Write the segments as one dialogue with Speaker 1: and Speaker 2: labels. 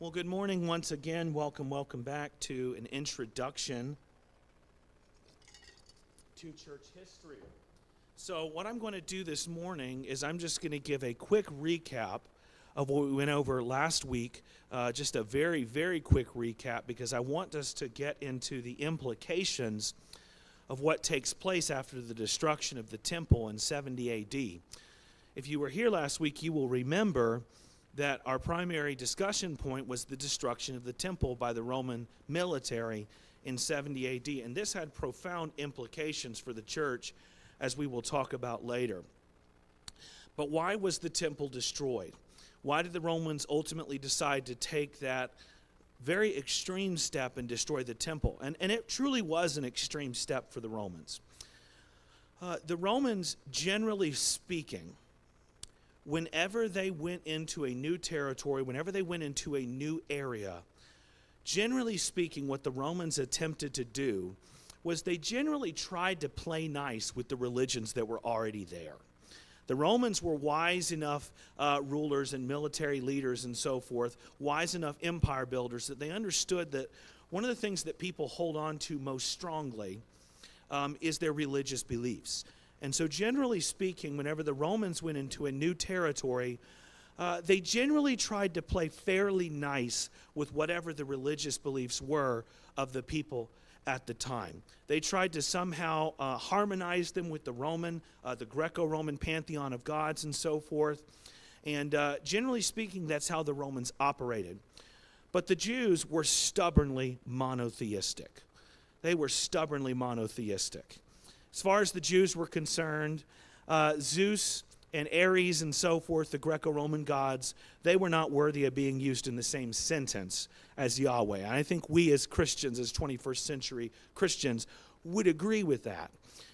Speaker 1: Well, good morning once again. Welcome back to an introduction to church history. So what I'm going to do this morning is I'm just going to give a quick recap of what we went over last week, just a very, very quick recap, because I want us to get into the implications of what takes place after the destruction of the temple in 70 A.D. If you were here last week, you will remember that our primary discussion point was the destruction of the temple by the Roman military in 70 A.D. And this had profound implications for the church, as we will talk about later. But why was the temple destroyed? Why did the Romans ultimately decide to take that very extreme step and destroy the temple? And it truly was an extreme step for the Romans. The Romans, generally speaking, whenever they went into a new territory, whenever they went into a new area, generally speaking, what the Romans attempted to do was they generally tried to play nice with the religions that were already there. The Romans were wise enough rulers and military leaders and so forth, wise enough empire builders, that they understood that one of the things that people hold on to most strongly is their religious beliefs. And so generally speaking, whenever the Romans went into a new territory, they generally tried to play fairly nice with whatever the religious beliefs were of the people at the time. They tried to somehow harmonize them with the Greco-Roman pantheon of gods and so forth. And generally speaking, that's how the Romans operated. But the Jews were stubbornly monotheistic. They were stubbornly monotheistic. As far as the Jews were concerned, Zeus and Ares and so forth, the Greco-Roman gods, they were not worthy of being used in the same sentence as Yahweh. And I think we as Christians, as 21st century Christians, would agree with that.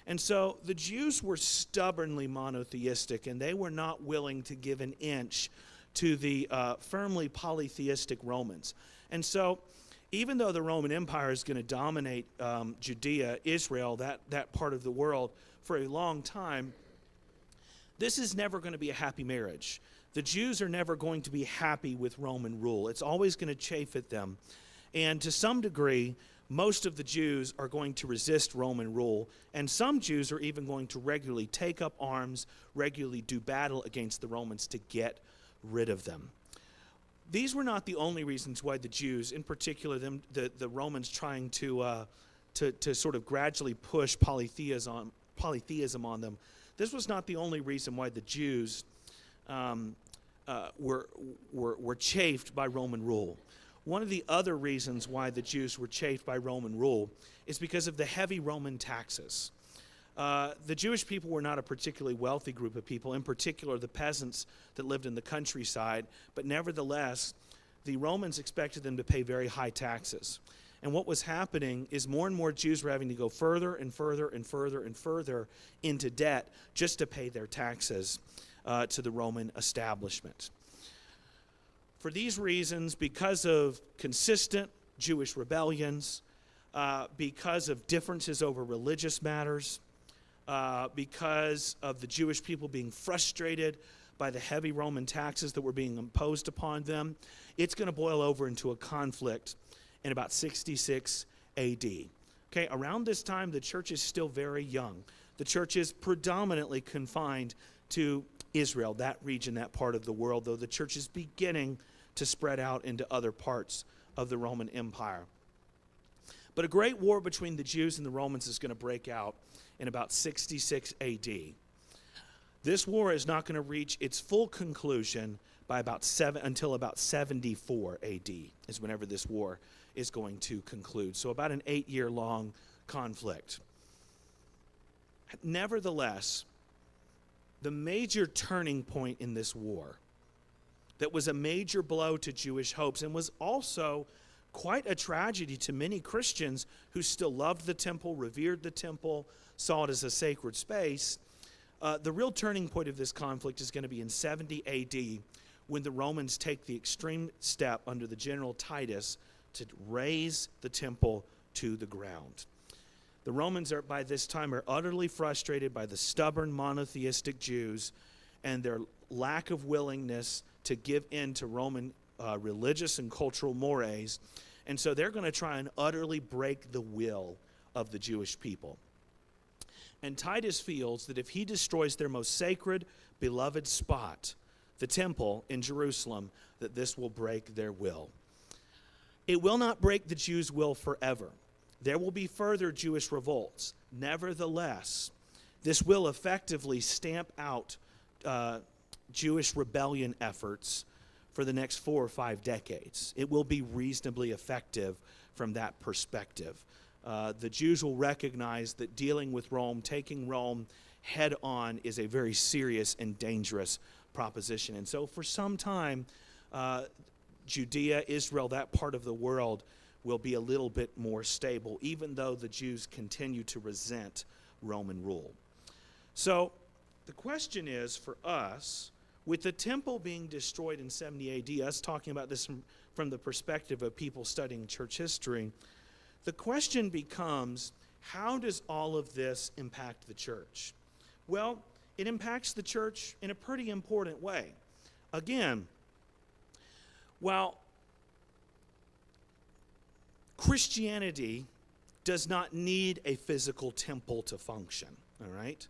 Speaker 1: And so the Jews were stubbornly monotheistic, and they were not willing to give an inch to the firmly polytheistic Romans. And so even though the Roman Empire is going to dominate Judea, Israel, that part of the world for a long time, this is never going to be a happy marriage. The Jews are never going to be happy with Roman rule. It's always going to chafe at them. And to some degree, most of the Jews are going to resist Roman rule, and some Jews are even going to regularly take up arms, regularly do battle against the Romans to get rid of them. These were not the only reasons why the Jews, in particular the Romans trying to sort of gradually push polytheism on them. This was not the only reason why the Jews were chafed by Roman rule. One of the other reasons why the Jews were chafed by Roman rule is because of the heavy Roman taxes. The Jewish people were not a particularly wealthy group of people, in particular the peasants that lived in the countryside, but nevertheless, the Romans expected them to pay very high taxes. And what was happening is more and more Jews were having to go further and further and further and further into debt just to pay their taxes to the Roman establishment. For these reasons, because of consistent Jewish rebellions, because of differences over religious matters, because of the Jewish people being frustrated by the heavy Roman taxes that were being imposed upon them, it's going to boil over into a conflict in about 66 A.D. Okay, around this time, the church is still very young. The church is predominantly confined to Israel, that region, that part of the world, though the church is beginning to spread out into other parts of the Roman Empire. But a great war between the Jews and the Romans is going to break out in about 66 A.D. This war is not going to reach its full conclusion by until about 74 A.D. is whenever this war is going to conclude. So about an 8-year-long conflict. Nevertheless, the major turning point in this war that was a major blow to Jewish hopes and was also quite a tragedy to many Christians who still loved the temple, revered the temple, saw it as a sacred space. The real turning point of this conflict is going to be in 70 A.D. when the Romans take the extreme step under the general Titus to raise the temple to the ground. The Romans by this time are utterly frustrated by the stubborn monotheistic Jews and their lack of willingness to give in to Roman religious and cultural mores. And so they're going to try and utterly break the will of the Jewish people. And Titus feels that if he destroys their most sacred, beloved spot, the temple in Jerusalem, that this will break their will. It will not break the Jews' will forever. There will be further Jewish revolts. Nevertheless, this will effectively stamp out Jewish rebellion efforts for the next 4 or 5 decades. It will be reasonably effective from that perspective. The Jews will recognize that dealing with Rome, taking Rome head on, is a very serious and dangerous proposition. And so for some time, Judea, Israel, that part of the world will be a little bit more stable, even though the Jews continue to resent Roman rule. So the question is for us, with the temple being destroyed in 70 AD, us talking about this from the perspective of people studying church history, the question becomes, how does all of this impact the church? Well, it impacts the church in a pretty important way. Again, while Christianity does not need a physical temple to function, all right?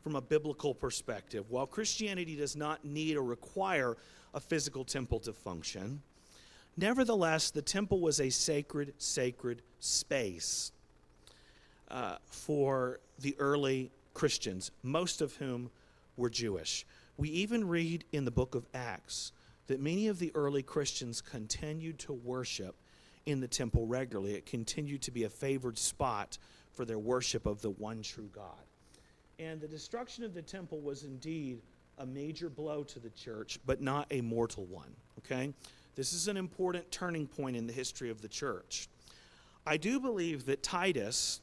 Speaker 1: From a biblical perspective, while Christianity does not need or require a physical temple to function, nevertheless, the temple was a sacred space for the early Christians, most of whom were Jewish. We even read in the book of Acts that many of the early Christians continued to worship in the temple regularly. It continued to be a favored spot for their worship of the one true God. And the destruction of the temple was indeed a major blow to the church, but not a mortal one, okay? This is an important turning point in the history of the church. I do believe that Titus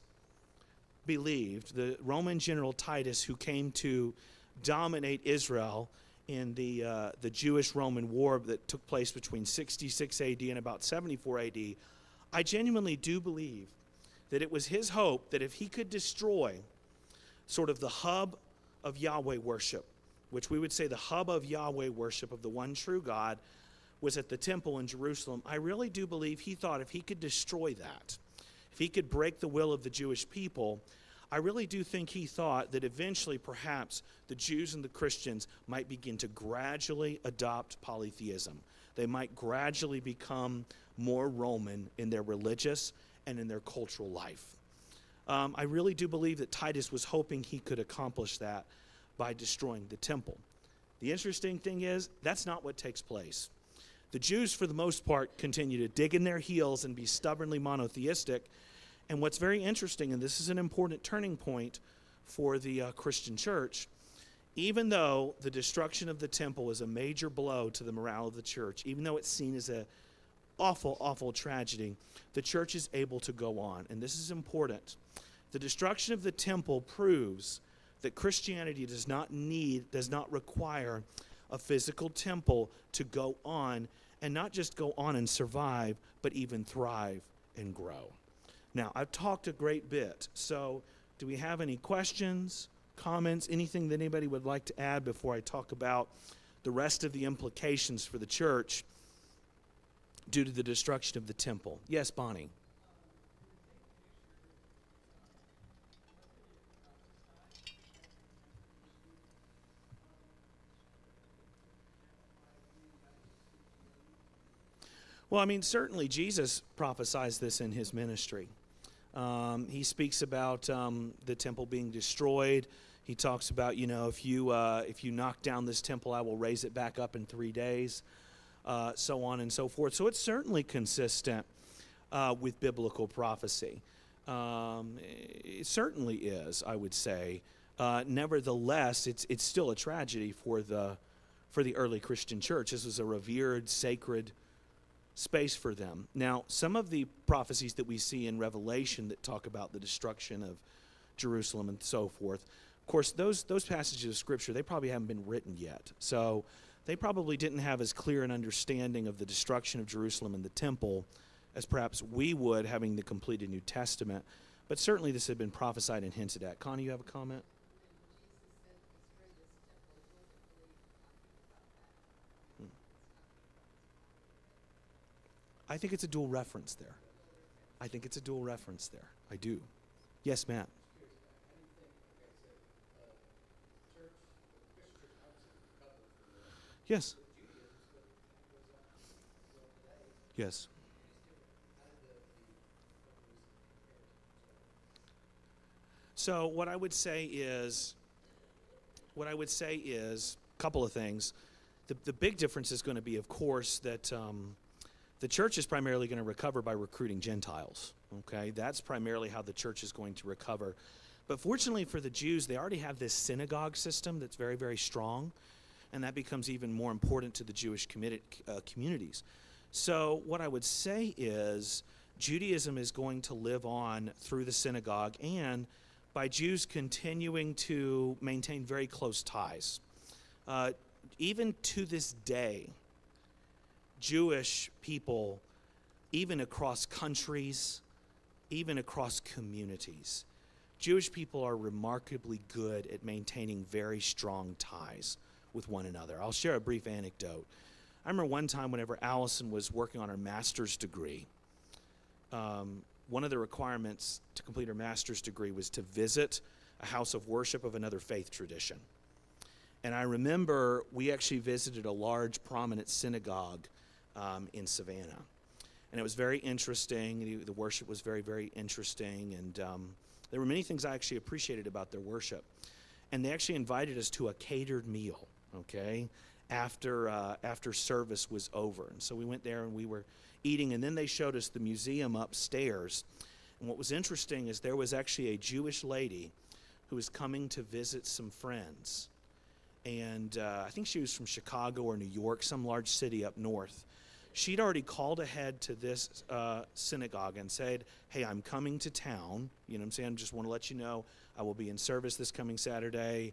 Speaker 1: believed, the Roman general Titus, who came to dominate Israel in the Jewish-Roman war that took place between 66 AD and about 74 AD, I genuinely do believe that it was his hope that if he could destroy sort of the hub of Yahweh worship, which we would say the hub of Yahweh worship of the one true God was at the temple in Jerusalem, I really do believe he thought if he could destroy that, if he could break the will of the Jewish people, I really do think he thought that eventually perhaps the Jews and the Christians might begin to gradually adopt polytheism. They might gradually become more Roman in their religious and in their cultural life. I really do believe that Titus was hoping he could accomplish that by destroying the temple. The interesting thing is, that's not what takes place. The Jews, for the most part, continue to dig in their heels and be stubbornly monotheistic. And what's very interesting, and this is an important turning point for the Christian church, even though the destruction of the temple is a major blow to the morale of the church, even though it's seen as an awful, awful tragedy, the church is able to go on. And this is important. The destruction of the temple proves that Christianity does not require a physical temple to go on, and not just go on and survive, but even thrive and grow. Now, I've talked a great bit, so do we have any questions, comments, anything that anybody would like to add before I talk about the rest of the implications for the church due to the destruction of the temple? Yes, Bonnie. Well, I mean, certainly Jesus prophesies this in his ministry. He speaks about the temple being destroyed. He talks about, if you knock down this temple, I will raise it back up in 3 days, so on and so forth. So it's certainly consistent with biblical prophecy. It certainly is, I would say. Nevertheless, it's still a tragedy for the early Christian church. This was a revered, sacred space for them. Now, some of the prophecies that we see in Revelation that talk about the destruction of Jerusalem and so forth, of course, those passages of Scripture, they probably haven't been written yet. So they probably didn't have as clear an understanding of the destruction of Jerusalem and the temple as perhaps we would, having the completed New Testament. But certainly this had been prophesied and hinted at. Connie, you have a comment? I think it's a dual reference there. I think it's a dual reference there. I do. Yes, Matt. Yes. Yes. So what I would say is a couple of things. The big difference is going to be, of course, that the church is primarily going to recover by recruiting Gentiles. Okay, that's primarily how the church is going to recover. But fortunately for the Jews, they already have this synagogue system that's very, very strong, and that becomes even more important to the Jewish communities. So what I would say is Judaism is going to live on through the synagogue and by Jews continuing to maintain very close ties. Even to this day, Jewish people, even across countries, even across communities, Jewish people are remarkably good at maintaining very strong ties with one another. I'll share a brief anecdote. I remember one time whenever Allison was working on her master's degree, one of the requirements to complete her master's degree was to visit a house of worship of another faith tradition. And I remember we actually visited a large, prominent synagogue in Savannah. And it was very interesting. The worship was very, very interesting. And there were many things I actually appreciated about their worship. And they actually invited us to a catered meal, okay, after service was over. And so we went there and we were eating. And then they showed us the museum upstairs. And what was interesting is there was actually a Jewish lady who was coming to visit some friends. And I think she was from Chicago or New York, some large city up north. She'd already called ahead to this synagogue and said, hey, I'm coming to town. You know what I'm saying? I just want to let you know I will be in service this coming Saturday.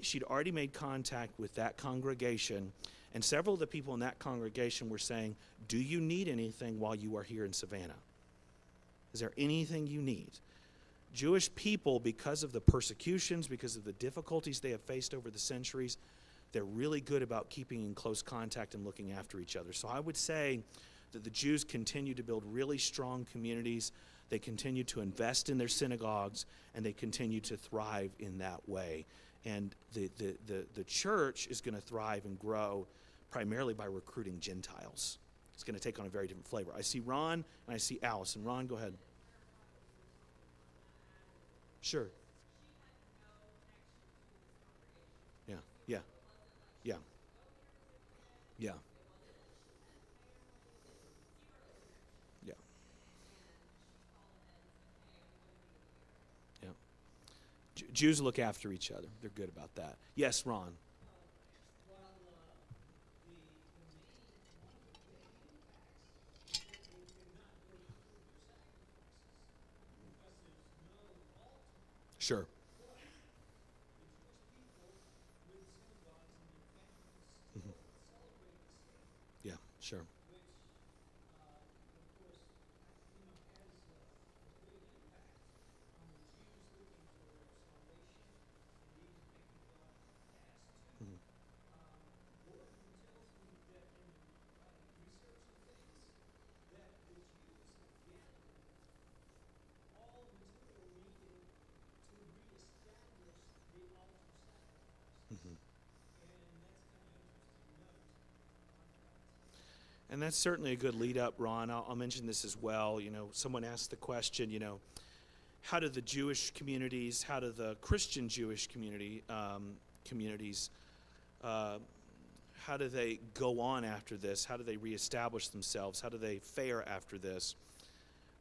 Speaker 1: She'd already made contact with that congregation, and several of the people in that congregation were saying, do you need anything while you are here in Savannah? Is there anything you need? Jewish people, because of the persecutions, because of the difficulties they have faced over the centuries, they're really good about keeping in close contact and looking after each other. So I would say that the Jews continue to build really strong communities. They continue to invest in their synagogues, and they continue to thrive in that way. And the church is going to thrive and grow primarily by recruiting Gentiles. It's going to take on a very different flavor. I see Ron and I see Allison. Ron, go ahead. Sure. Yeah, yeah, yeah, yeah, yeah, yeah. Jews look after each other. They're good about that. Yes, Ron. Sure. Mhm. Yeah, sure. Mhm. Mhm. And that's certainly a good lead up, Ron. I'll mention this as well. You know, someone asked the question, how do the Jewish communities, how do the Christian Jewish communities, uh, how do they go on after this? How do they reestablish themselves? How do they fare after this?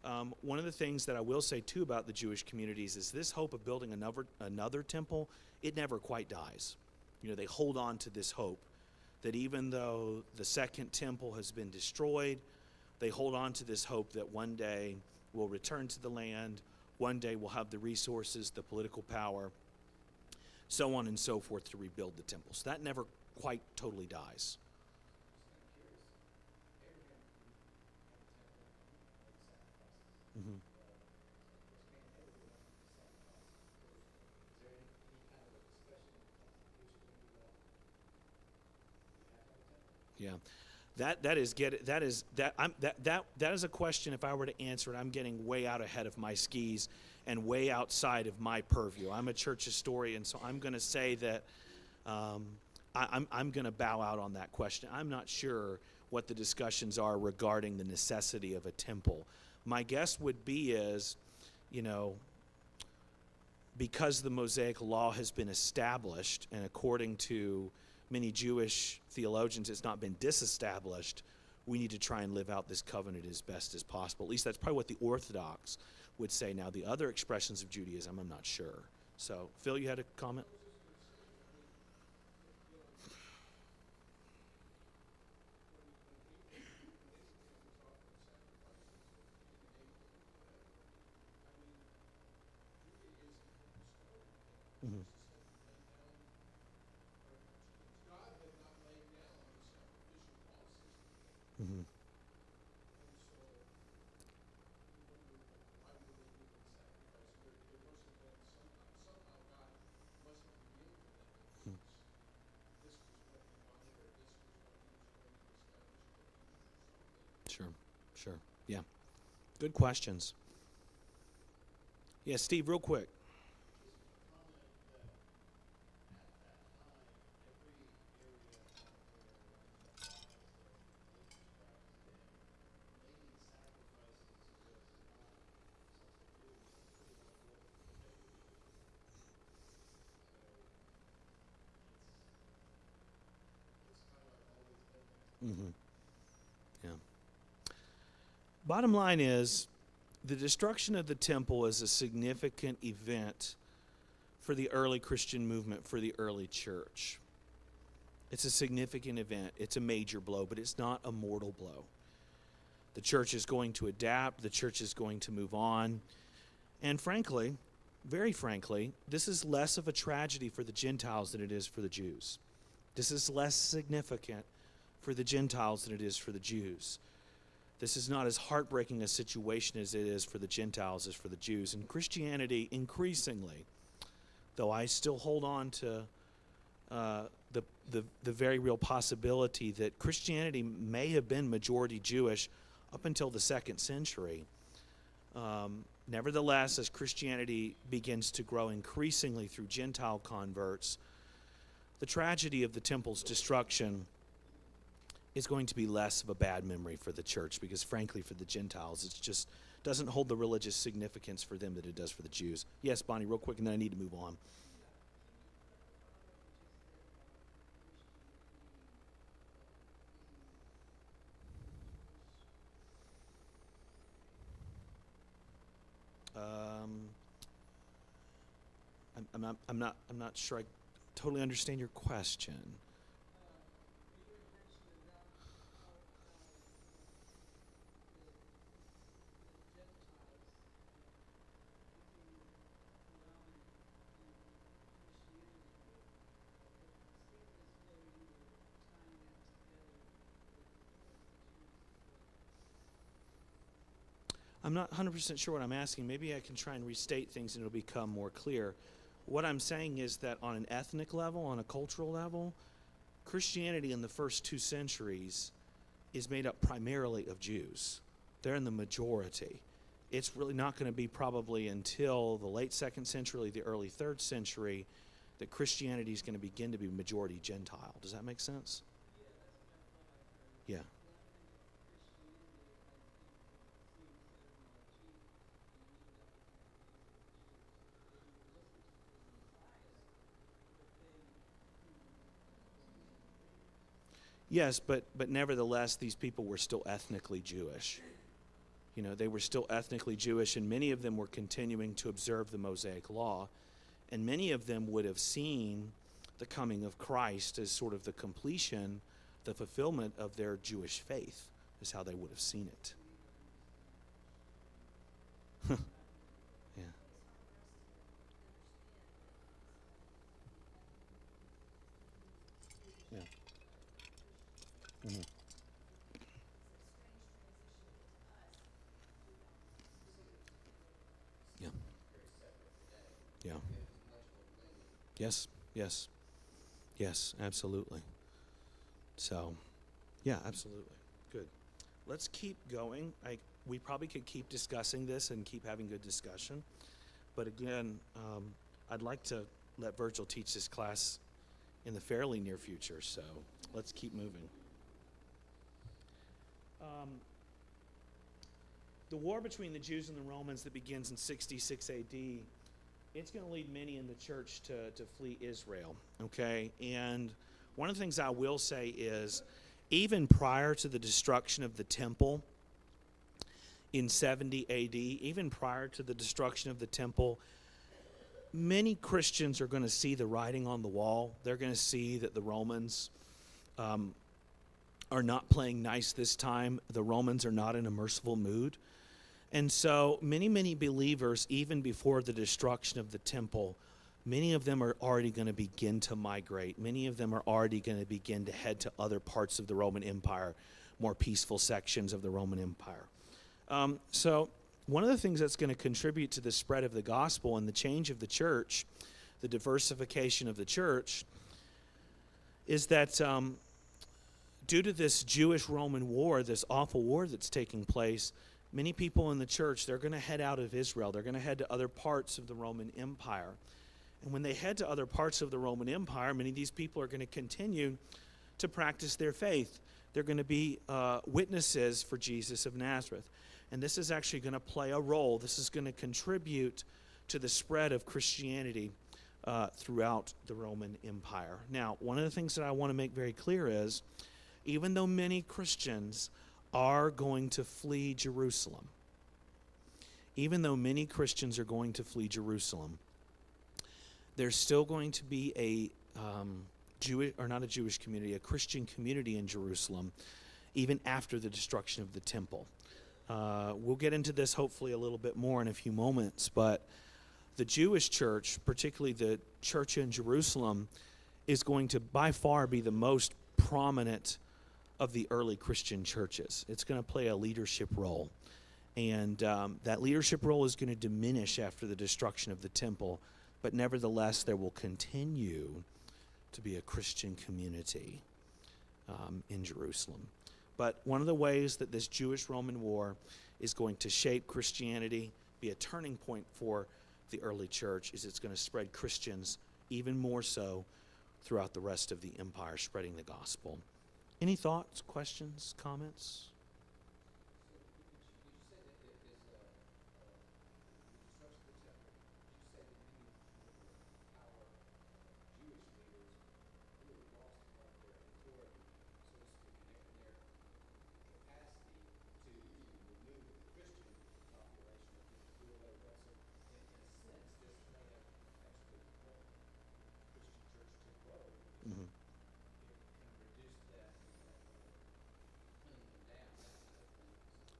Speaker 1: One of the things that I will say, too, about the Jewish communities is this hope of building another temple, it never quite dies. They hold on to this hope that even though the second temple has been destroyed, they hold on to this hope that one day we'll return to the land, one day we'll have the resources, the political power, so on and so forth to rebuild the temple. So that never quite totally dies. Mm-hmm. Yeah. That is a question. If I were to answer it, I'm getting way out ahead of my skis and way outside of my purview. I'm a church historian, so I'm going to say that I'm going to bow out on that question. I'm not sure what the discussions are regarding the necessity of a temple. My guess would be is, you know, because the Mosaic Law has been established, and according to many Jewish theologians, it's not been disestablished, we need to try and live out this covenant as best as possible. At least that's probably what the Orthodox would say. Now, the other expressions of Judaism, I'm not sure. So, Phil, you had a comment? Mm-hmm. Mm-hmm. Sure, sure. Yeah. Good questions. Yeah, Steve, real quick. Mm-hmm. Yeah. Bottom line is, the destruction of the temple is a significant event for the early Christian movement, for the early church. It's a significant event. It's a major blow, but it's not a mortal blow. The church is going to adapt. The church is going to move on. And frankly, very frankly, this is less of a tragedy for the Gentiles than it is for the Jews. This is less significant for the Gentiles than it is for the Jews. This is not as heartbreaking a situation as it is for the Gentiles as for the Jews. And Christianity, increasingly, though I still hold on to the very real possibility that Christianity may have been majority Jewish up until the 2nd century. Nevertheless, as Christianity begins to grow increasingly through Gentile converts, the tragedy of the temple's destruction is going to be less of a bad memory for the church, because frankly for the Gentiles it just doesn't hold the religious significance for them that it does for the Jews. Yes, Bonnie, real quick, and then I need to move on. I'm not sure I totally understand your question. I'm not 100% sure what I'm asking. Maybe I can try and restate things and it'll become more clear. What I'm saying is that on an ethnic level, on a cultural level, Christianity in the first 2 centuries is made up primarily of Jews. They're in the majority. It's really not going to be probably until the late 2nd century, the early 3rd century, that Christianity is going to begin to be majority Gentile. Does that make sense? Yeah. Yes, but nevertheless, these people were still ethnically Jewish. You know, they were still ethnically Jewish, and many of them were continuing to observe the Mosaic Law, and many of them would have seen the coming of Christ as sort of the completion, the fulfillment of their Jewish faith, is how they would have seen it. Yeah. Yeah. Mhm. Yeah. Yeah. Yes. Yes. Yes. Absolutely. So. Yeah, absolutely. Good. Let's keep going. We probably could keep discussing this and keep having good discussion. But again, I'd like to let Virgil teach this class in the fairly near future, so let's keep moving. The war between the Jews and the Romans that begins in 66 AD, it's going to lead many in the church to flee Israel, okay? And one of the things I will say is, even prior to the destruction of the temple in 70 AD, even prior to the destruction of the temple, many Christians are going to see the writing on the wall. They're going to see that the Romans are not playing nice this time. The Romans are not in a merciful mood. And so many believers, even before the destruction of the temple, many of them are already going to begin to migrate. Many of them are already going to begin to head to other parts of the Roman Empire, more peaceful sections of the Roman Empire. So one of the things that's going to contribute to the spread of the gospel and the change of the church, the diversification of the church, is that due to this Jewish-Roman war, this awful war that's taking place, many people in the church, they're going to head out of Israel. They're going to head to other parts of the Roman Empire. And when they head to other parts of the Roman Empire, many of these people are going to continue to practice their faith. They're going to be witnesses for Jesus of Nazareth. And this is actually going to play a role. This is going to contribute to the spread of Christianity throughout the Roman Empire. Now, one of the things that I want to make very clear is, even though many Christians are going to flee Jerusalem, even though many Christians are going to flee Jerusalem, there's still going to be a a Christian community in Jerusalem, even after the destruction of the temple. We'll get into this hopefully a little bit more in a few moments, but the Jewish church, particularly the church in Jerusalem, is going to by far be the most prominent of the early Christian churches. It's going to play a leadership role. And that leadership role is going to diminish after the destruction of the temple, but nevertheless, there will continue to be a Christian community in Jerusalem. But one of the ways that this Jewish-Roman war is going to shape Christianity, be a turning point for the early church, is it's going to spread Christians even more so throughout the rest of the empire, spreading the gospel. Any thoughts, questions, comments?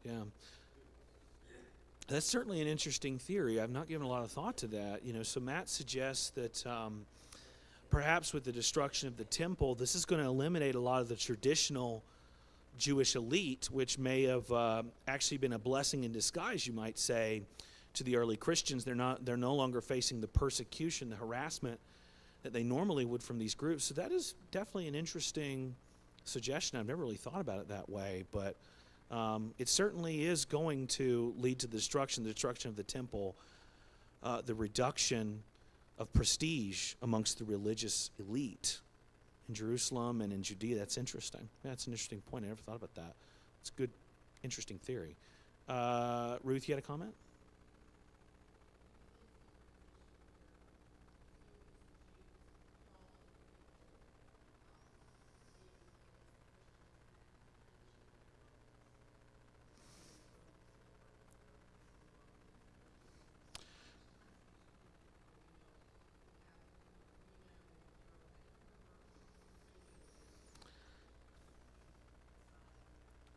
Speaker 1: Yeah. That's certainly an interesting theory. I've not given a lot of thought to that. So Matt suggests that perhaps with the destruction of the temple, this is going to eliminate a lot of the traditional Jewish elite, which may have actually been a blessing in disguise, you might say, to the early Christians. They're no longer facing the persecution, the harassment that they normally would from these groups. So that is definitely an interesting suggestion. I've never really thought about it that way, but it certainly is going to lead to the destruction of the temple, the reduction of prestige amongst the religious elite in Jerusalem and in Judea. That's interesting. Yeah, that's an interesting point. I never thought about that. It's a good, interesting theory. Ruth, you had a comment?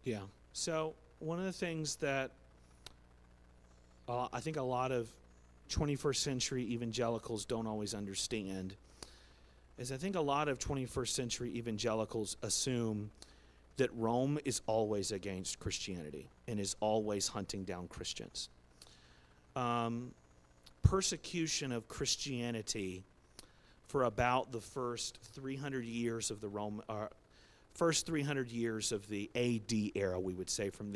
Speaker 1: Yeah. So one of the things that I think a lot of 21st century evangelicals don't always understand is I think a lot of 21st century evangelicals assume that Rome is always against Christianity and is always hunting down Christians. Persecution of Christianity for about the first 300 years of the first 300 years of the AD era, we would say, from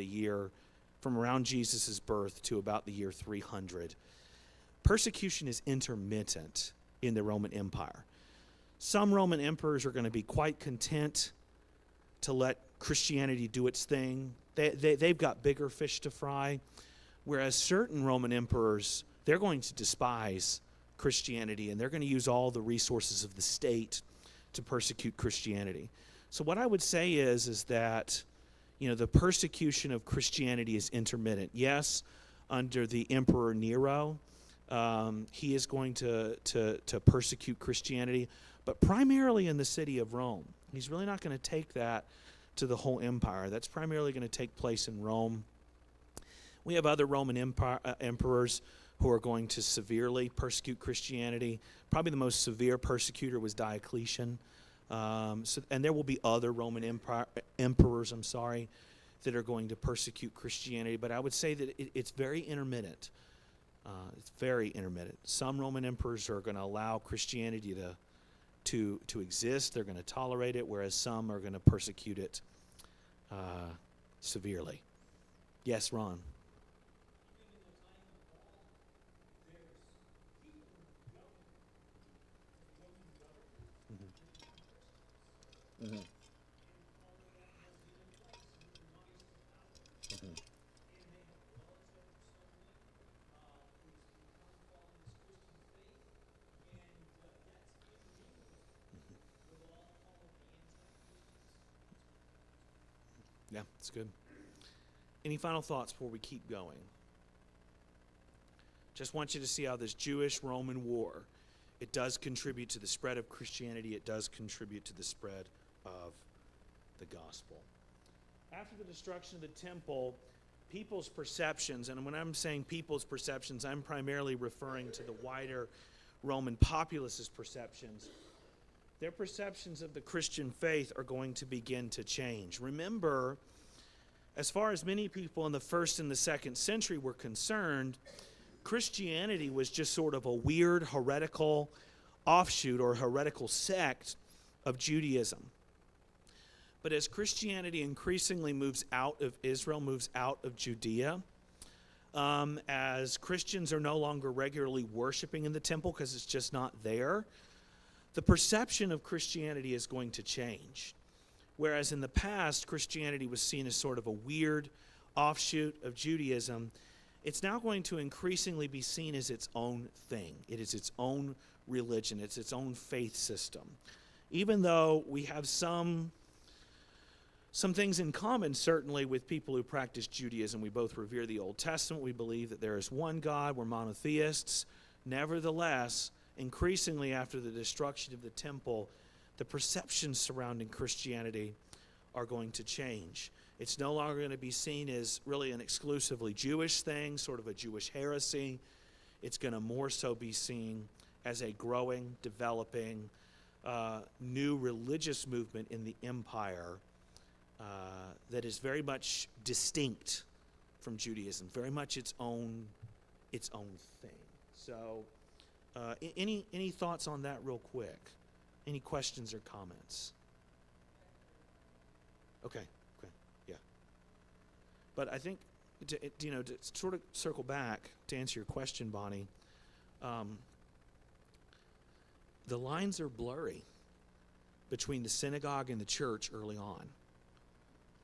Speaker 1: around Jesus' birth to about the year 300. Persecution is intermittent in the Roman Empire. Some Roman emperors are going to be quite content to let Christianity do its thing. They've got bigger fish to fry, whereas certain Roman emperors, they're going to despise Christianity, and they're going to use all the resources of the state to persecute Christianity. So what I would say is that, the persecution of Christianity is intermittent. Yes, under the Emperor Nero, he is going to persecute Christianity, but primarily in the city of Rome. He's really not going to take that to the whole empire. That's primarily going to take place in Rome. We have other Roman emperors who are going to severely persecute Christianity. Probably the most severe persecutor was Diocletian. And there will be other Roman emperors, that are going to persecute Christianity. But I would say that it's very intermittent. It's very intermittent. Some Roman emperors are going to allow Christianity to exist. They're going to tolerate it, whereas some are going to persecute it severely. Yes, Ron. Mm-hmm. Mm-hmm. Yeah, that's good. Any final thoughts before we keep going? Just want you to see how this Jewish-Roman war, it does contribute to the spread of Christianity. It does contribute to the spread of the gospel. After the destruction of the temple, people's perceptions, and when I'm saying people's perceptions, I'm primarily referring to the wider Roman populace's perceptions. Their perceptions of the Christian faith are going to begin to change. Remember, as far as many people in the 1st and the 2nd century were concerned, Christianity was just sort of a weird heretical offshoot or heretical sect of Judaism. But as Christianity increasingly moves out of Israel, moves out of Judea, as Christians are no longer regularly worshiping in the temple because it's just not there, the perception of Christianity is going to change. Whereas in the past, Christianity was seen as sort of a weird offshoot of Judaism, it's now going to increasingly be seen as its own thing. It is its own religion. It's its own faith system. Even though we have some things in common, certainly, with people who practice Judaism. We both revere the Old Testament. We believe that there is one God. We're monotheists. Nevertheless, increasingly after the destruction of the temple, the perceptions surrounding Christianity are going to change. It's no longer going to be seen as really an exclusively Jewish thing, sort of a Jewish heresy. It's going to more so be seen as a growing, developing, new religious movement in the empire that is very much distinct from Judaism, very much its own thing. So, any thoughts on that real quick? Any questions or comments? Okay, yeah. But I think, to sort of circle back to answer your question, Bonnie, the lines are blurry between the synagogue and the church early on.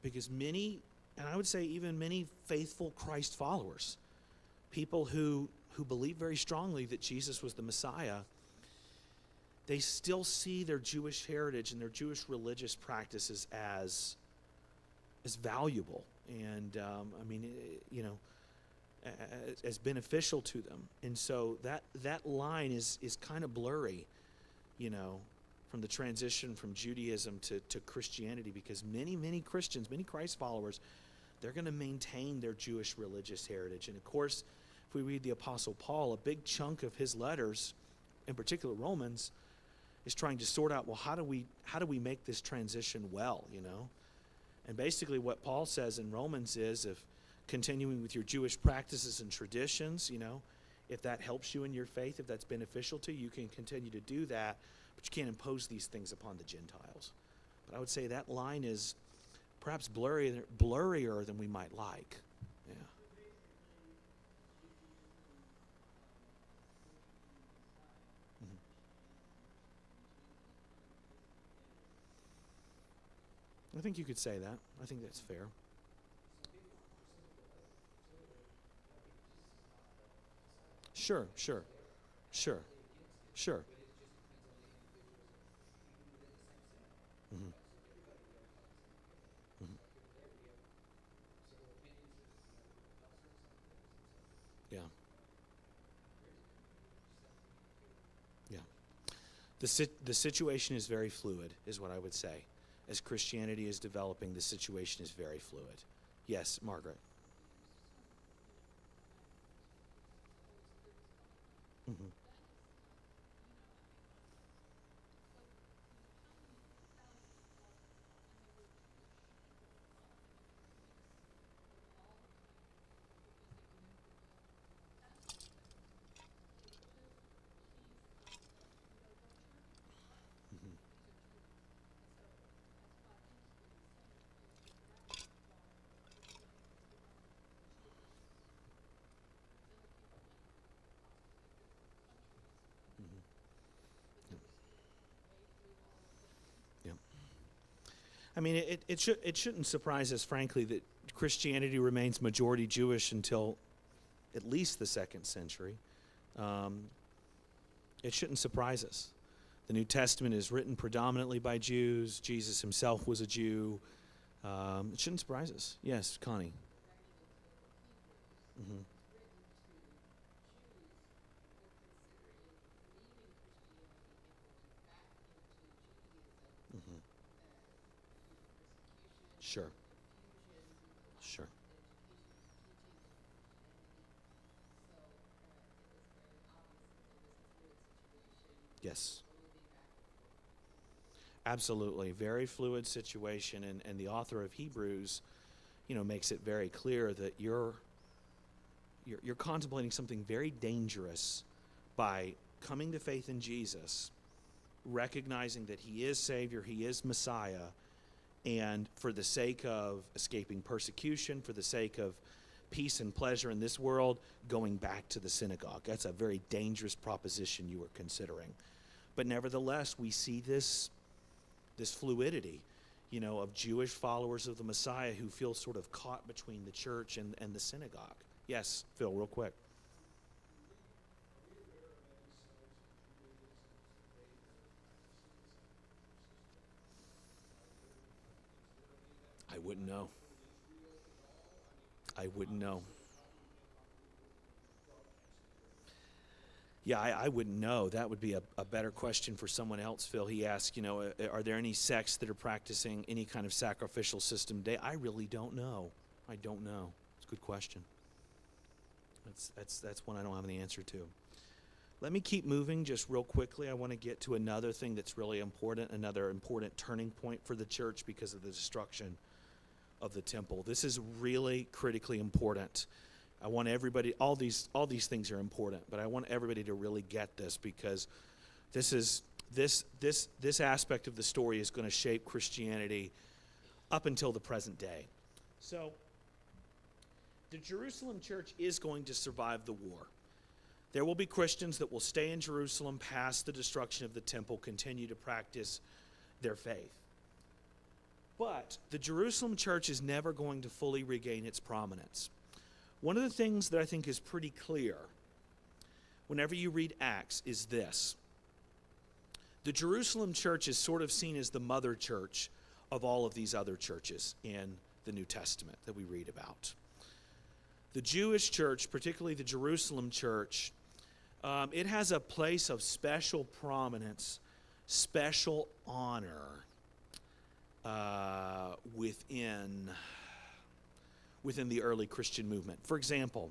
Speaker 1: Because many, and I would say even many faithful Christ followers, people who believe very strongly that Jesus was the Messiah, they still see their Jewish heritage and their Jewish religious practices as valuable and, as beneficial to them. And so that line is kind of blurry, from the transition from Judaism to Christianity, because many Christians, many Christ followers, they're going to maintain their Jewish religious heritage. And of course, if we read the Apostle Paul, a big chunk of his letters, in particular Romans, is trying to sort out, well, how do we make this transition well, And basically what Paul says in Romans is, if continuing with your Jewish practices and traditions, if that helps you in your faith, if that's beneficial to you, you can continue to do that, but you can't impose these things upon the Gentiles. But I would say that line is perhaps blurrier than we might like. Yeah. Mhm. I think you could say that. I think that's fair. Sure, sure, sure, sure. Hmm. Hmm. Yeah, yeah. The situation is very fluid, is what I would say. As Christianity is developing, the situation is very fluid. Yes, Margaret. Hmm. Hmm. Hmm. Yeah. I mean, it shouldn't surprise us, frankly, that Christianity remains majority Jewish until at least the second century. Um, it shouldn't surprise us. The New Testament is written predominantly by Jews. Jesus himself was a Jew. It shouldn't surprise us. Yes, Connie. Hmm. Hmm. Sure, sure. Yes, absolutely. Very fluid situation, and the author of Hebrews, makes it very clear that you're contemplating something very dangerous by coming to faith in Jesus, recognizing that he is Savior, he is Messiah, and for the sake of escaping persecution, for the sake of peace and pleasure in this world, going back to the synagogue. That's a very dangerous proposition you were considering. But nevertheless, we see this fluidity, of Jewish followers of the Messiah who feel sort of caught between the church and the synagogue. Yes, Phil, real quick. I wouldn't know. I wouldn't know. Yeah, I wouldn't know. That would be a better question for someone else, Phil. He asked, are there any sects that are practicing any kind of sacrificial system today? I really don't know. I don't know. It's a good question. That's one I don't have any answer to. Let me keep moving just real quickly. I want to get to another thing that's really important, another important turning point for the church because of the destruction of the temple. This is really critically important. I want everybody, all these things are important, but I want everybody to really get this because this aspect of the story is going to shape Christianity up until the present day. So the Jerusalem church is going to survive the war. There will be Christians that will stay in Jerusalem past the destruction of the temple, continue to practice their faith. But the Jerusalem church is never going to fully regain its prominence. One of the things that I think is pretty clear whenever you read Acts is this. The Jerusalem church is sort of seen as the mother church of all of these other churches in the New Testament that we read about. The Jewish church, particularly the Jerusalem church, it has a place of special prominence, special honor within the early Christian movement. For example,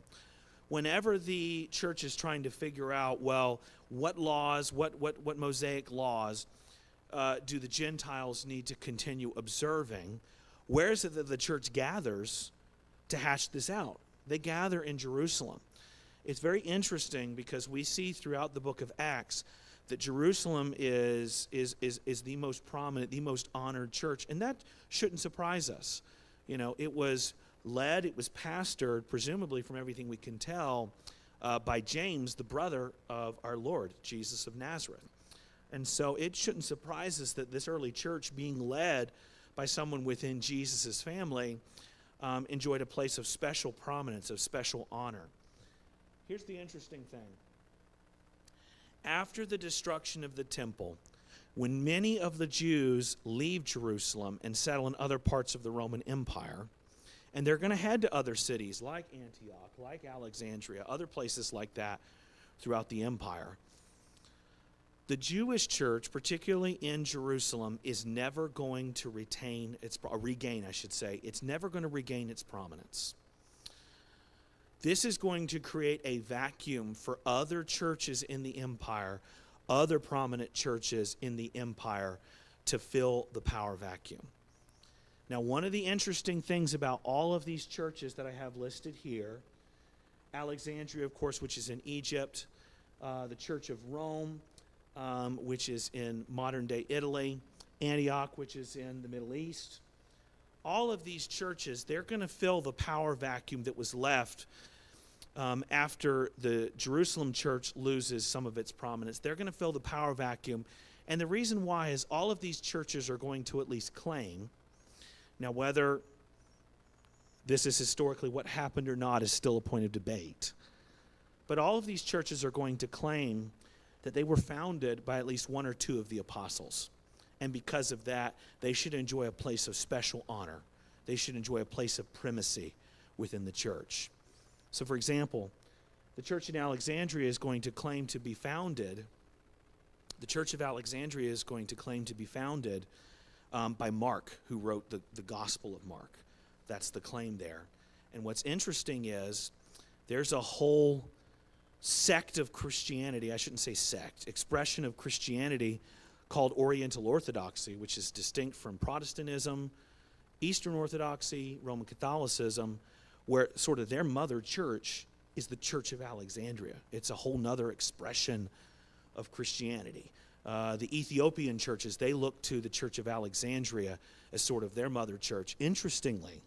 Speaker 1: whenever the church is trying to figure out, well, what laws, what Mosaic laws do the Gentiles need to continue observing, where is it that the church gathers to hash this out? They gather in Jerusalem. It's very interesting because we see throughout the book of Acts that Jerusalem is the most prominent, the most honored church, and that shouldn't surprise us. You know, it was pastored, presumably from everything we can tell, by James, the brother of our Lord, Jesus of Nazareth. And so it shouldn't surprise us that this early church, being led by someone within Jesus' family, enjoyed a place of special prominence, of special honor. Here's the interesting thing. After the destruction of the temple, when many of the Jews leave Jerusalem and settle in other parts of the Roman Empire, and they're going to head to other cities like Antioch, like Alexandria, other places like that throughout the empire, the Jewish church, particularly in Jerusalem, is never going to regain its prominence. This is going to create a vacuum for other churches in the empire, other prominent churches in the empire, to fill the power vacuum. Now, one of the interesting things about all of these churches that I have listed here, Alexandria, of course, which is in Egypt, the Church of Rome, which is in modern-day Italy, Antioch, which is in the Middle East, all of these churches, they're going to fill the power vacuum that was left after the Jerusalem church loses some of its prominence. They're going to fill the power vacuum. And the reason why is all of these churches are going to at least claim. Now, whether this is historically what happened or not is still a point of debate. But all of these churches are going to claim that they were founded by at least one or two of the apostles. And because of that, they should enjoy a place of special honor. They should enjoy a place of primacy within the church. So, for example, the church in Alexandria is going to claim to be founded. The Church of Alexandria is going to claim to be founded by Mark, who wrote the Gospel of Mark. That's the claim there. And what's interesting is there's a whole sect of Christianity, I shouldn't say sect, expression of Christianity called Oriental Orthodoxy, which is distinct from Protestantism, Eastern Orthodoxy, Roman Catholicism, where sort of their mother church is the Church of Alexandria. It's a whole nother expression of Christianity. The Ethiopian churches, they look to the Church of Alexandria as sort of their mother church. Interestingly,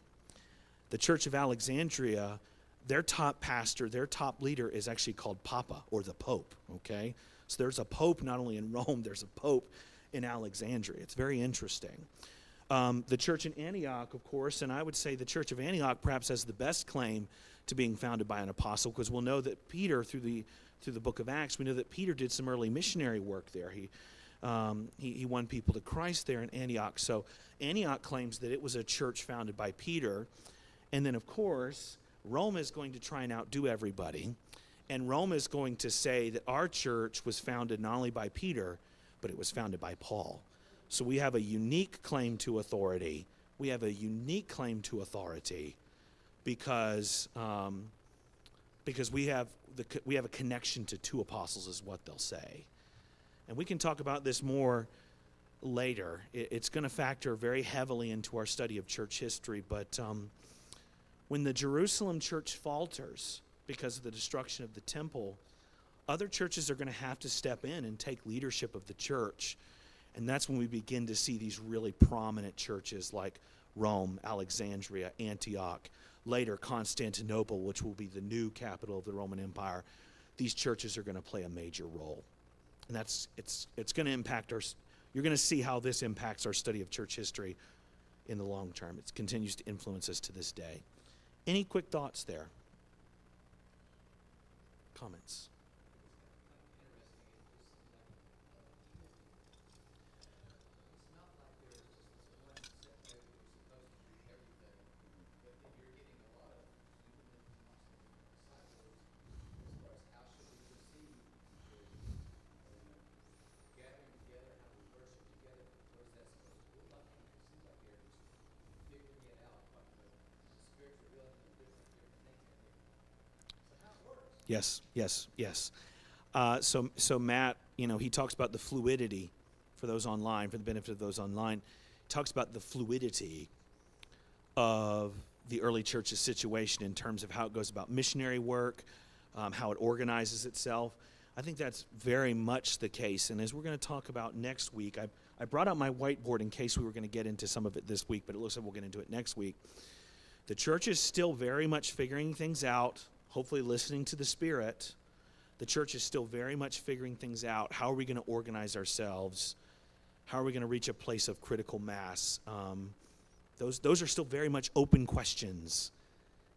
Speaker 1: the Church of Alexandria, their top pastor, their top leader is actually called Papa, or the Pope, okay? So there's a Pope not only in Rome, there's a Pope in Alexandria. It's very interesting. The church in Antioch, of course, and I would say the church of Antioch perhaps has the best claim to being founded by an apostle, because we'll know that Peter, through the book of Acts, we know that Peter did some early missionary work there. He won people to Christ there in Antioch. So Antioch claims that it was a church founded by Peter. And then, of course, Rome is going to try and outdo everybody. And Rome is going to say that our church was founded not only by Peter, but it was founded by Paul. So we have a unique claim to authority. We have a unique claim to authority because we have a connection to two apostles, is what they'll say. And we can talk about this more later. It's going to factor very heavily into our study of church history. But when the Jerusalem church falters because of the destruction of the temple, other churches are going to have to step in and take leadership of the church. And that's when we begin to see these really prominent churches like Rome, Alexandria, Antioch, later Constantinople, which will be the new capital of the Roman Empire. These churches are going to play a major role. And it's going to impact you're going to see how this impacts our study of church history in the long term. It continues to influence us to this day. Any quick thoughts there? Comments? Yes. So Matt, he talks about the fluidity for those online, for the benefit of those online. He talks about the fluidity of the early church's situation in terms of how it goes about missionary work, how it organizes itself. I think that's very much the case. And as we're going to talk about next week, I brought out my whiteboard in case we were going to get into some of it this week, but it looks like we'll get into it next week. The church is still very much figuring things out, hopefully listening to the Spirit. The church is still very much figuring things out. How are we going to organize ourselves? How are we going to reach a place of critical mass? Those are still very much open questions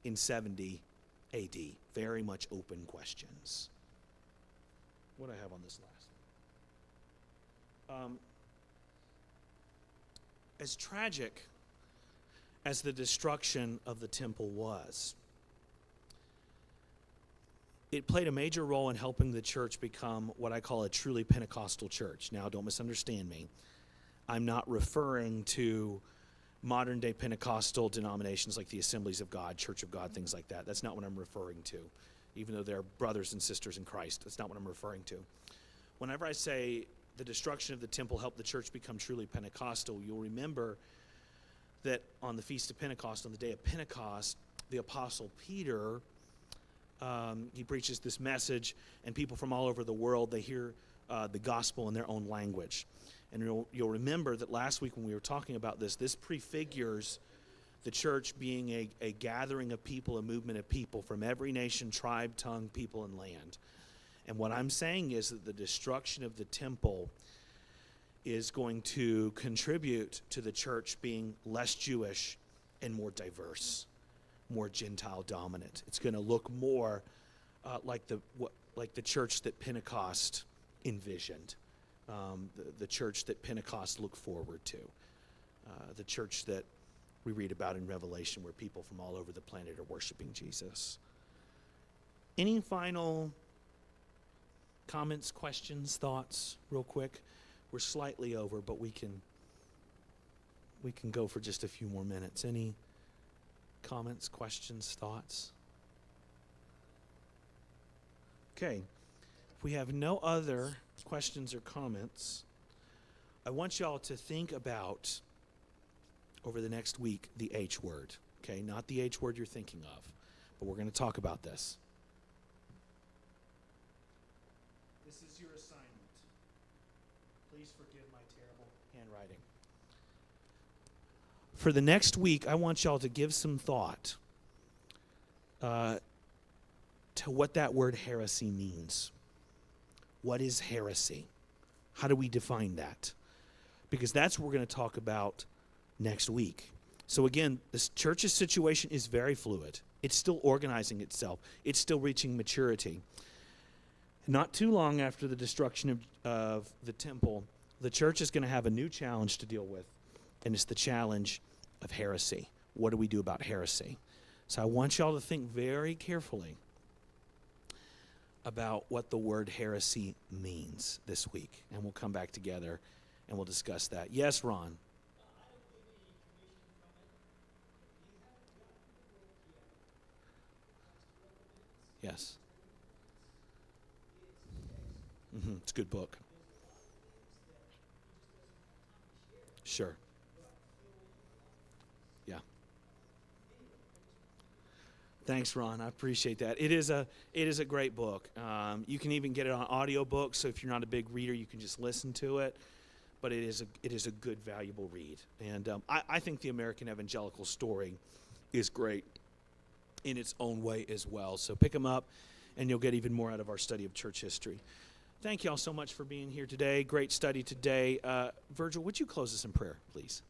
Speaker 1: in 70 AD. Very much open questions. What do I have on this last? As tragic as the destruction of the temple was, it played a major role in helping the church become what I call a truly Pentecostal church. Now, don't misunderstand me. I'm not referring to modern-day Pentecostal denominations like the Assemblies of God, Church of God, things like that. That's not what I'm referring to, even though they're brothers and sisters in Christ. That's not what I'm referring to. Whenever I say the destruction of the temple helped the church become truly Pentecostal, you'll remember that on the Feast of Pentecost, on the day of Pentecost, the Apostle Peter, he preaches this message, and people from all over the world, they hear the gospel in their own language. And you'll remember that last week when we were talking about this prefigures the church being a gathering of people, a movement of people from every nation, tribe, tongue, people, and land. And what I'm saying is that the destruction of the temple is going to contribute to the church being less Jewish and more diverse, more Gentile dominant. It's going to look more like the church that Pentecost envisioned, the church that Pentecost looked forward to, the church that we read about in Revelation, where people from all over the planet are worshiping Jesus. Any final comments, questions, thoughts, real quick? We're slightly over, but we can go for just a few more minutes. Any comments, questions, thoughts? Okay. If we have no other questions or comments, I want y'all to think about, over the next week, the H word. Okay, not the H word you're thinking of, but we're going to talk about this. This is your assignment. Please forgive my terrible handwriting. For the next week, I want y'all to give some thought to what that word heresy means. What is heresy? How do we define that? Because that's what we're going to talk about next week. So again, this church's situation is very fluid. It's still organizing itself. It's still reaching maturity. Not too long after the destruction of the temple, the church is going to have a new challenge to deal with, and it's the challenge of heresy. What do we do about heresy? So I want y'all to think very carefully about what the word heresy means this week, and we'll come back together and we'll discuss that. Yes, Ron? Yes. It's a good book. Sure. Yeah. Thanks, Ron. I appreciate that. It is a great book. You can even get it on audiobook, so if you're not a big reader, you can just listen to it. But it is a good, valuable read. And I think the American evangelical story is great in its own way as well. So pick them up, and you'll get even more out of our study of church history. Thank you all so much for being here today. Great study today. Virgil, would you close us in prayer, please?